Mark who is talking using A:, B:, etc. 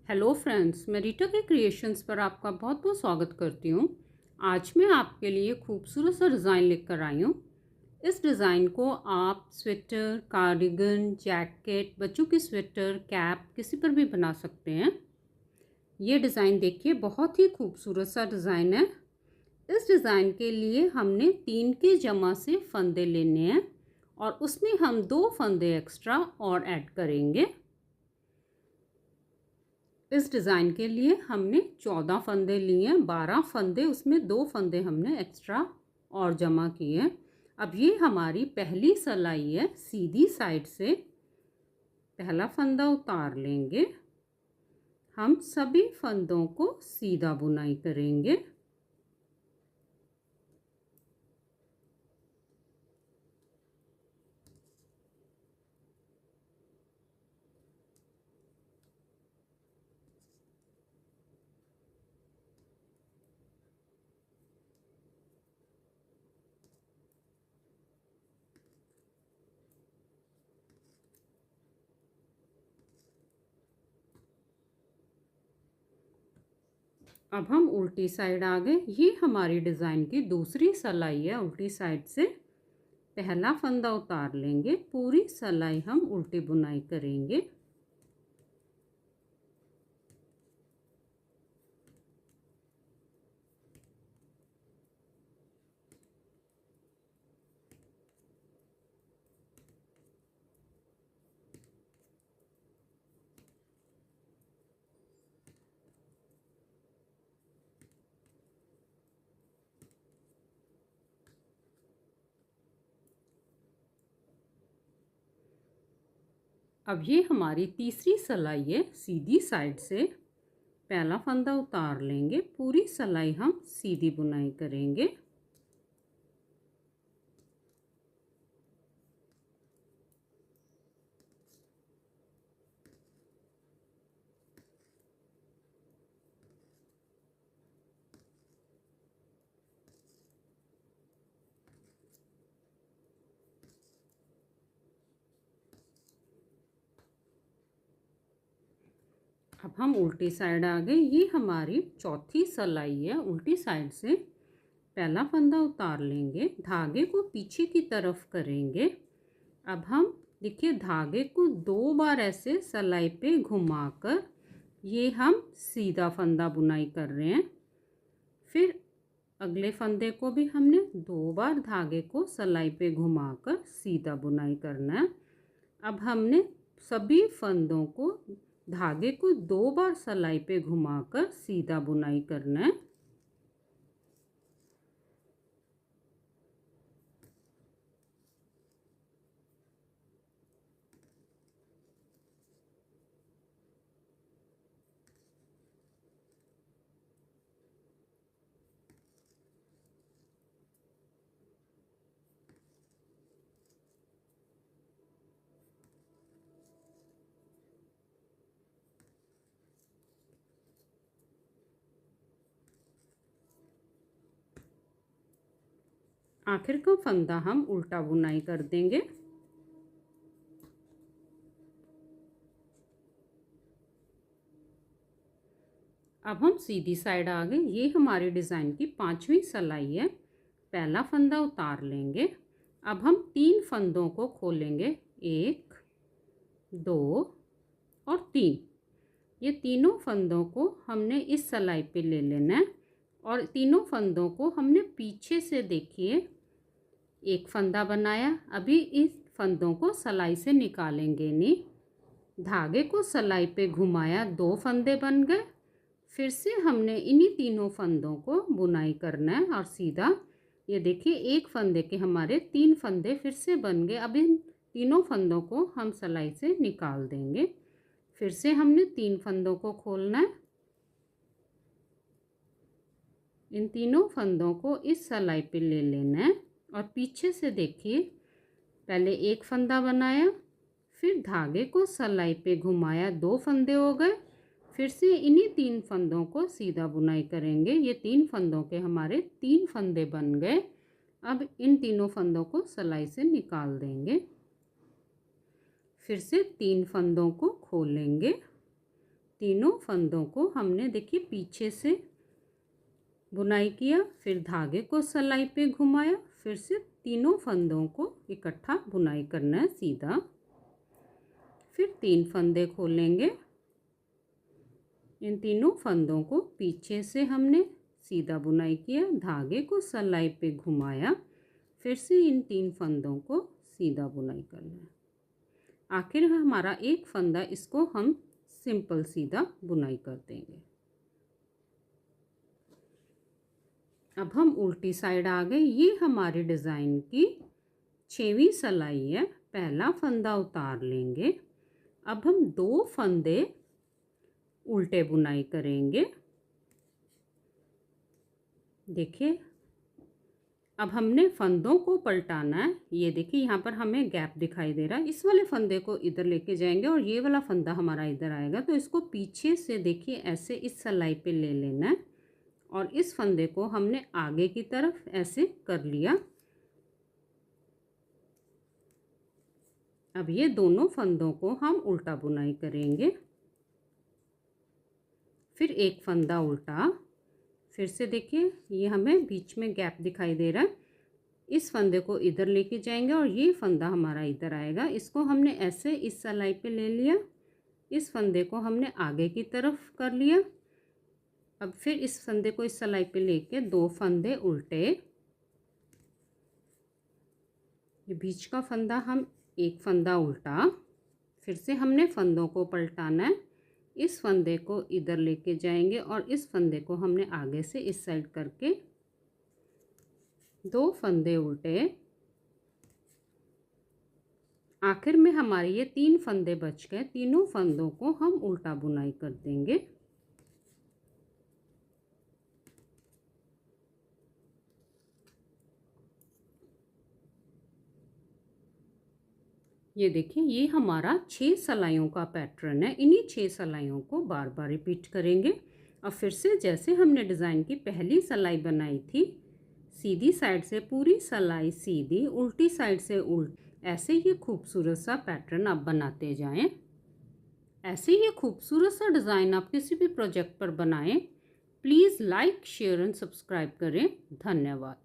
A: Hello friends, मैं रीटा के creations पर आपका बहुत बहुत स्वागत करती हूँ। आज मैं आपके लिए खूबसूरत सा डिज़ाइन लेकर आई हूँ। इस डिज़ाइन को आप स्वेटर, कार्डिगन, जैकेट, बच्चों की स्वेटर, कैप किसी पर भी बना सकते हैं। ये डिज़ाइन देखिए, बहुत ही खूबसूरत सा डिज़ाइन है। इस डिज़ाइन के लिए हमने 3 के जमा से फंदे लेने हैं और उसमें हम 2 फंदे एक्स्ट्रा और ऐड करेंगे। इस डिज़ाइन के लिए हमने 14 फंदे लिए हैं, 12 फंदे, उसमें 2 फंदे हमने एक्स्ट्रा और जमा किए हैं। अब ये हमारी पहली सिलाई है। सीधी साइड से पहला फंदा उतार लेंगे। हम सभी फंदों को सीधा बुनाई करेंगे। अब हम उल्टी साइड आ गए। ये हमारी डिज़ाइन की दूसरी सिलाई है। उल्टी साइड से पहला फंदा उतार लेंगे, पूरी सिलाई हम उल्टी बुनाई करेंगे। अब ये हमारी तीसरी सिलाई है। सीधी साइड से पहला फंदा उतार लेंगे, पूरी सिलाई हम सीधी बुनाई करेंगे। अब हम उल्टी साइड आ गए। ये हमारी चौथी सिलाई है। उल्टी साइड से पहला फंदा उतार लेंगे, धागे को पीछे की तरफ करेंगे। अब हम देखिए, धागे को 2 बार ऐसे सिलाई पे घुमाकर ये हम सीधा फंदा बुनाई कर रहे हैं। फिर अगले फंदे को भी हमने 2 बार धागे को सिलाई पे घुमाकर सीधा बुनाई करना है। अब हमने सभी फंदों को धागे को 2 बार सिलाई पे घुमाकर सीधा बुनाई करना है। आखिर का फंदा हम उल्टा बुनाई कर देंगे। अब हम सीधी साइड आ गए। ये हमारी डिज़ाइन की 5वीं सिलाई है। पहला फंदा उतार लेंगे। अब हम 3 फंदों को खोलेंगे, 1, 2 और 3। ये तीनों फंदों को हमने इस सिलाई पे ले लेना है और तीनों फंदों को हमने पीछे से देखिए एक फंदा बनाया। अभी इस फंदों को सिलाई से निकालेंगे नहीं। धागे को सिलाई पे घुमाया, 2 फंदे बन गए। फिर से हमने इन्हीं तीनों फंदों को बुनाई करना है और सीधा ये देखिए, एक फंदे के हमारे 3 फंदे फिर से बन गए। अब इन तीनों फंदों को हम सिलाई से निकाल देंगे। फिर से हमने 3 फंदों को खोलना है। इन तीनों फंदों को इस सिलाई पे ले लेना है और पीछे से देखिए, पहले एक फंदा बनाया, फिर धागे को सिलाई पे घुमाया, 2 फंदे हो गए। फिर से इन्हीं 3 फंदों को सीधा बुनाई करेंगे। ये 3 फंदों के हमारे 3 फंदे बन गए। अब इन तीनों फंदों को सिलाई से निकाल देंगे। फिर से 3 फंदों को खोलेंगे, तीनों फंदों को हमने देखिए पीछे से बुनाई किया, फिर धागे को सिलाई पे घुमाया, फिर से तीनों फंदों को इकट्ठा बुनाई करना है सीधा। फिर 3 फंदे खोलेंगे, इन तीनों फंदों को पीछे से हमने सीधा बुनाई किया, धागे को सिलाई पे घुमाया, फिर से इन 3 फंदों को सीधा बुनाई करना है। आखिर हमारा एक फंदा, इसको हम सिंपल सीधा बुनाई कर देंगे। अब हम उल्टी साइड आ गए। ये हमारे डिज़ाइन की 6वीं सिलाई है। पहला फंदा उतार लेंगे। अब हम 2 फंदे उल्टे बुनाई करेंगे। देखिए, अब हमने फंदों को पलटाना है। ये देखिए यहाँ पर हमें गैप दिखाई दे रहा है। इस वाले फंदे को इधर लेके जाएंगे और ये वाला फंदा हमारा इधर आएगा, तो इसको पीछे से देखिए ऐसे इस सिलाई पे ले लेना है और इस फंदे को हमने आगे की तरफ ऐसे कर लिया। अब ये दोनों फंदों को हम उल्टा बुनाई करेंगे। फिर एक फंदा उल्टा, फिर से देखिए ये हमें बीच में गैप दिखाई दे रहा है। इस फंदे को इधर लेके जाएंगे और ये फंदा हमारा इधर आएगा। इसको हमने ऐसे इस सिलाई पे ले लिया, इस फंदे को हमने आगे की तरफ कर लिया। अब फिर इस फंदे को इस सिलाई पे लेके 2 फंदे उल्टे, ये बीच का फंदा हम एक फंदा उल्टा, फिर से हमने फंदों को पलटाना है। इस फंदे को इधर लेके जाएंगे और इस फंदे को हमने आगे से इस साइड करके 2 फंदे उल्टे। आखिर में हमारे ये 3 फंदे बच गए। तीनों फंदों को हम उल्टा बुनाई कर देंगे। ये देखिए ये हमारा 6 सिलाइयों का पैटर्न है। इन्हीं 6 सिलाइयों को बार बार रिपीट करेंगे। अब फिर से जैसे हमने डिज़ाइन की पहली सिलाई बनाई थी, सीधी साइड से पूरी सिलाई सीधी, उल्टी साइड से ऐसे ही खूबसूरत सा पैटर्न आप बनाते जाएं। ऐसे ही खूबसूरत सा डिज़ाइन आप किसी भी प्रोजेक्ट पर बनाएं। Please like, share and subscribe करें। धन्यवाद।